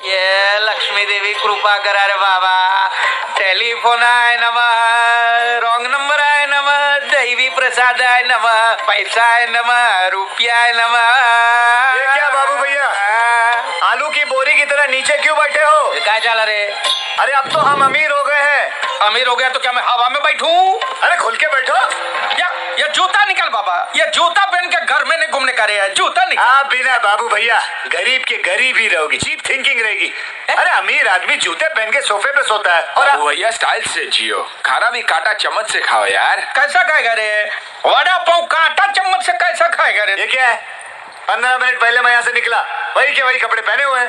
ये लक्ष्मी देवी कृपा करा रे बाबा. टेलिफोन आहे नवा, रॉंग नंबर आहे नवा, दैवी प्रसाद आहे नवा, पैसा आहे नवा, रुपया है नवा. ये क्या बाबू भैया, आलू की बोरी की तरह नीचे क्यों बैठे हो? क्या चला रे? अरे अब तो हम अमीर हो गए हैं. अमीर हो गया तो क्या मैं हवा में बैठूं? अरे खुल के बैठो. ये जूता निकल बाबा, ये जूता पहन के घर में नहीं घूमने का रे, जूता निकल. आप बिना बाबू भैया गरीब के गरीब ही रहोगी, चीप थिंकिंग रहेगी. अरे अमीर आदमी जूते पहन के सोफे पे सोता है और बाबू भैया स्टाइल से जियो, खाना भी काटा चम्मच से खाओ यार. कैसा खाएगा रे? वड़ा पाव कांटा चम्मच से कैसा खाएगा रे? ये क्या है? 15 मिनट पहले मैं यहाँ से निकला, वही के वही कपड़े पहने हुए हैं.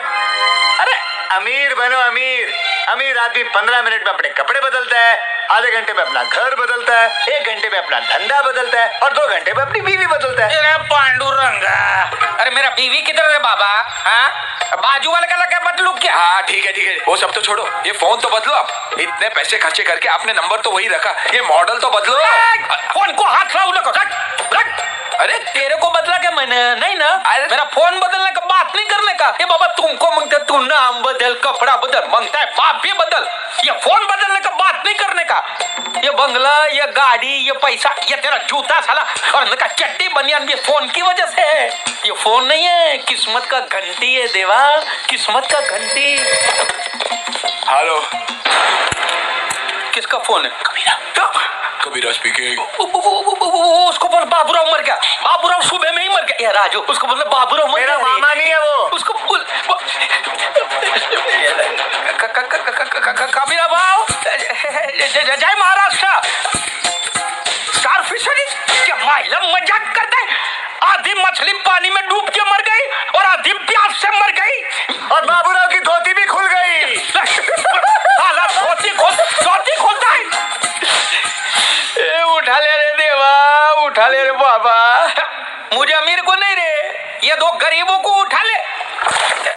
अरे अमीर बनो अमीर. अमीर आदमी 15 मिनट में अपने कपड़े बदलता है, आधे घंटे में अपना घर बदलता है, 1 घंटे में अपना धंधा बदलता है और 2 घंटे में अपनी बीवी बदलता है. अरे पांडुरंगा, अरे मेरा बीवी किधर है बाबा? हाँ, बाजू वाले का लगा बदलू क्या? हाँ ठीक है, वो सब तो छोड़ो, ये फोन तो बदलो. आप इतने पैसे खर्चे करके आपने नंबर तो वही रखा, ये मॉडल तो बदलो. फोन को हाथ लाओ लगा, रख. अरे तेरे को बदला क्या मैंने? नहीं ना. अरे मेरा फोन बदलने का बात नहीं करने का. ये बाबा तुमको मांगते, तू नाम बदल, कपड़ा बदल, मांगता है बाप भी बदल. ये फोन बदलने का बात नहीं करने का. ये बंगला, ये गाड़ी, ये पैसा, ये तेरा जूता साला और इनका चट्टी बनियान भी फोन की वजह से है. ये फोन नहीं है, किस्मत का घंटी है देवा, किस्मत का घंटी. हेलो, किसका फोन है? कबीरा स्पीकिंग. उसको बोल बाबूराव मर गया. बाबूराव सुबह में ही मर गया. राजू उसको बोल बाबूराव मर मेरा गया. मामा नहीं है वो. उसको बोल कबीरा भाव, जय महाराष्ट्र. स्टार फिशरी क्या माइला मजाक करता है? आधी मछली पानी में डूब के मर गई और आधी प्यास से मर गई और बाबूराव की धोती भी खुल गई. साला धोती खोलता है. उठा ले रे देवा, उठा ले रे बाबा. मुझे अमीर को नहीं रे, ये 2 गरीबों को उठा ले.